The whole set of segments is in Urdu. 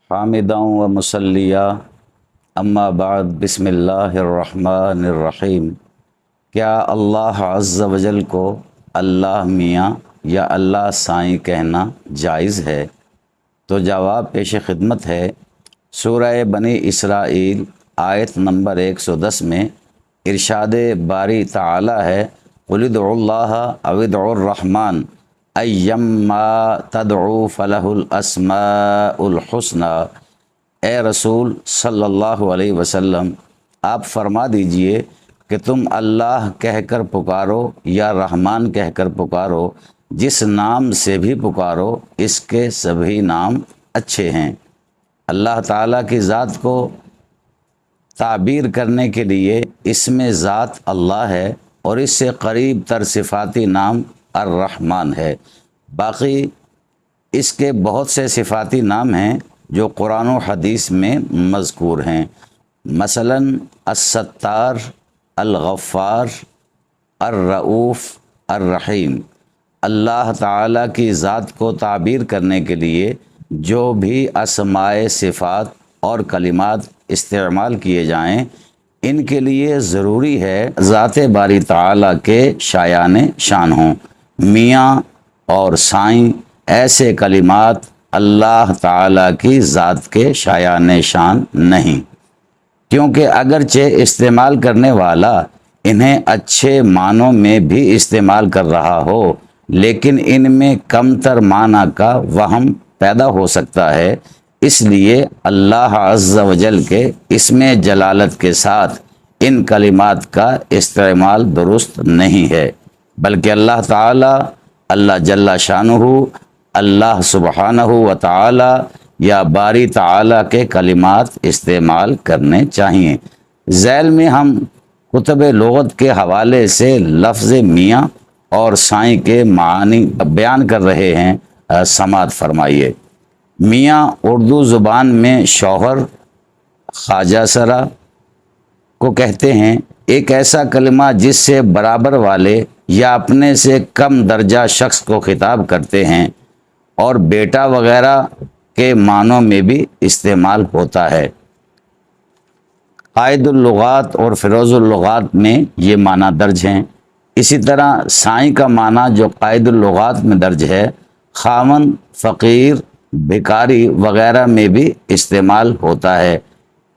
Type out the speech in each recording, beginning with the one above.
حامداً و مسلیہ اما بعد بسم اللہ الرحمن الرحیم۔ کیا اللہ عز و جل کو اللہ میاں یا اللہ سائیں کہنا جائز ہے؟ تو جواب پیش خدمت ہے۔ سورہ بنی اسرائیل آیت نمبر 110 میں ارشاد باری تعالی ہے، قُلِ ادْعُوا اللَّهَ أَوِ ادْعُوا الرَّحْمَٰنَ أَيَّمَّا تَدْعُوا فَلَهُ الْأَسْمَاءُ الْحُسْنَىٰ۔ اے رسول صلی اللہ علیہ وسلم، آپ فرما دیجئے کہ تم اللہ کہہ کر پکارو یا رحمان کہہ کر پکارو، جس نام سے بھی پکارو اس کے سبھی نام اچھے ہیں۔ اللہ تعالیٰ کی ذات کو تعبیر کرنے کے لیے اسم ذات اللہ ہے اور اس سے قریب تر صفاتی نام الرحمن ہے۔ باقی اس کے بہت سے صفاتی نام ہیں جو قرآن و حدیث میں مذکور ہیں، مثلا الستار، الغفار، الرؤوف، الرحیم۔ اللہ تعالیٰ کی ذات کو تعبیر کرنے کے لیے جو بھی اسماء صفات اور کلمات استعمال کیے جائیں، ان کے لیے ضروری ہے ذات باری تعالیٰ کے شایان شان ہوں۔ میاں اور سائیں ایسے کلمات اللہ تعالیٰ کی ذات کے شایان شان نہیں، کیونکہ اگرچہ استعمال کرنے والا انہیں اچھے معنوں میں بھی استعمال کر رہا ہو، لیکن ان میں کم تر معنی کا وہم پیدا ہو سکتا ہے۔ اس لیے اللہ عز و جل کے اسم جلالت کے ساتھ ان کلمات کا استعمال درست نہیں ہے، بلکہ اللہ تعالیٰ، اللہ جل شانہ، اللہ سبحانہ و تعالی یا باری تعالی کے کلمات استعمال کرنے چاہیے۔ ذیل میں ہم کتب لغت کے حوالے سے لفظ میاں اور سائیں کے معانی بیان کر رہے ہیں، سماعت فرمائیے۔ میاں اردو زبان میں شوہر، خواجہ سرا کو کہتے ہیں، ایک ایسا کلمہ جس سے برابر والے یا اپنے سے کم درجہ شخص کو خطاب کرتے ہیں، اور بیٹا وغیرہ کے معنوں میں بھی استعمال ہوتا ہے۔ قائد اللغات اور فیروز اللغات میں یہ معنی درج ہیں۔ اسی طرح سائیں کا معنی جو قائد اللغات میں درج ہے، خاوند، فقیر، بھکاری وغیرہ میں بھی استعمال ہوتا ہے۔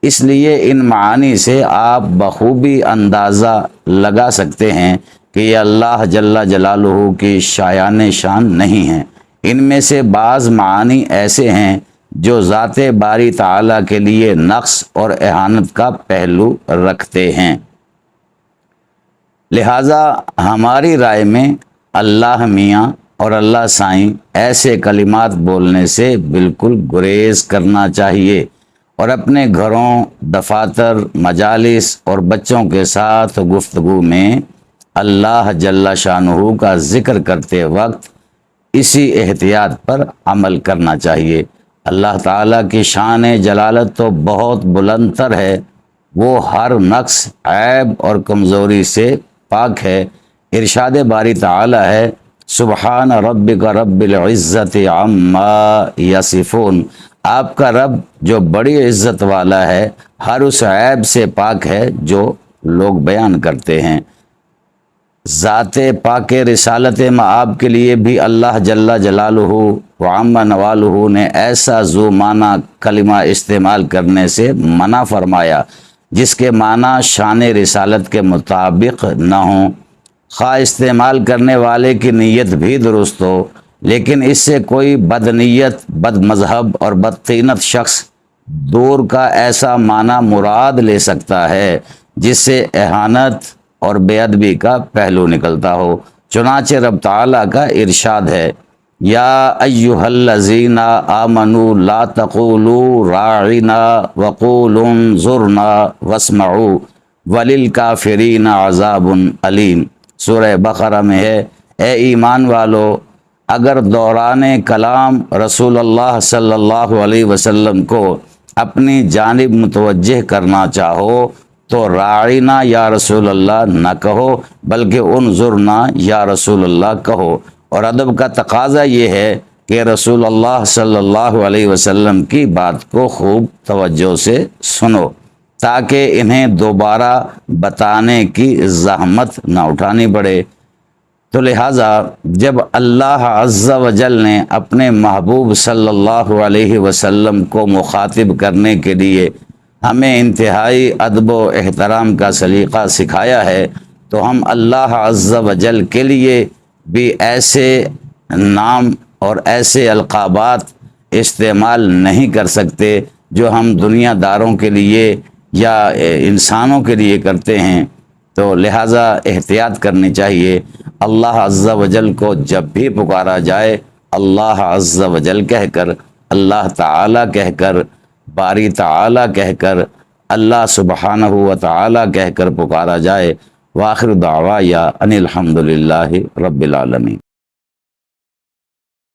اس لیے ان معانی سے آپ بخوبی اندازہ لگا سکتے ہیں کہ یہ اللہ جل جلالہ کی شایان شان نہیں ہیں۔ ان میں سے بعض معانی ایسے ہیں جو ذات باری تعالیٰ کے لیے نقص اور اہانت کا پہلو رکھتے ہیں۔ لہٰذا ہماری رائے میں اللہ میاں اور اللہ سائیں ایسے کلمات بولنے سے بالکل گریز کرنا چاہیے، اور اپنے گھروں، دفاتر، مجالس اور بچوں کے ساتھ گفتگو میں اللہ جل شانہ کا ذکر کرتے وقت اسی احتیاط پر عمل کرنا چاہیے۔ اللہ تعالیٰ کی شان جلالت تو بہت بلند تر ہے، وہ ہر نقص، عیب اور کمزوری سے پاک ہے۔ ارشاد باری تعالیٰ ہے، سبحان ربک رب العزت عما یصفون۔ آپ کا رب جو بڑی عزت والا ہے، ہر اس عیب سے پاک ہے جو لوگ بیان کرتے ہیں۔ ذات پاک رسالت مآب کے لیے بھی اللہ جل جلالہ وعم نوالہ نے ایسا ذو معنی کلمہ استعمال کرنے سے منع فرمایا جس کے معنی شان رسالت کے مطابق نہ ہوں، خواہ استعمال کرنے والے کی نیت بھی درست ہو، لیکن اس سے کوئی بد نیت، بد مذہب اور بدطینت شخص دور کا ایسا معنی مراد لے سکتا ہے جس سے اہانت اور بے ادبی کا پہلو نکلتا ہو۔ چنانچہ رب تعالیٰ کا ارشاد ہے، یا ایھا الذین آمنوا لا تقولوا راعنا وقولوا انظرنا واسمعوا وللکافرین عذاب علیم۔ سورہ بقرہ میں ہے، اے ایمان والو، اگر دوران کلام رسول اللہ صلی اللہ علیہ وسلم کو اپنی جانب متوجہ کرنا چاہو تو راعینا یا رسول اللہ نہ کہو، بلکہ انظرنا یا رسول اللہ کہو۔ اور ادب کا تقاضا یہ ہے کہ رسول اللہ صلی اللہ علیہ وسلم کی بات کو خوب توجہ سے سنو، تاکہ انہیں دوبارہ بتانے کی زحمت نہ اٹھانی پڑے۔ تو لہٰذا جب اللہ عز و جل نے اپنے محبوب صلی اللہ علیہ وسلم کو مخاطب کرنے کے لیے ہمیں انتہائی ادب و احترام کا سلیقہ سکھایا ہے، تو ہم اللہ عز و جل کے لیے بھی ایسے نام اور ایسے القابات استعمال نہیں کر سکتے جو ہم دنیا داروں کے لیے یا انسانوں کے لیے کرتے ہیں۔ تو لہٰذا احتیاط کرنی چاہیے۔ اللہ عز و جل کو جب بھی پکارا جائے اللہ عز و جل کہہ کر، اللہ تعالی کہہ کر، باری تعالی کہہ کر، اللہ سبحانہ و تعالی کہہ کر پکارا جائے۔ وآخر دعوایا ان الحمد للہ رب العالمین۔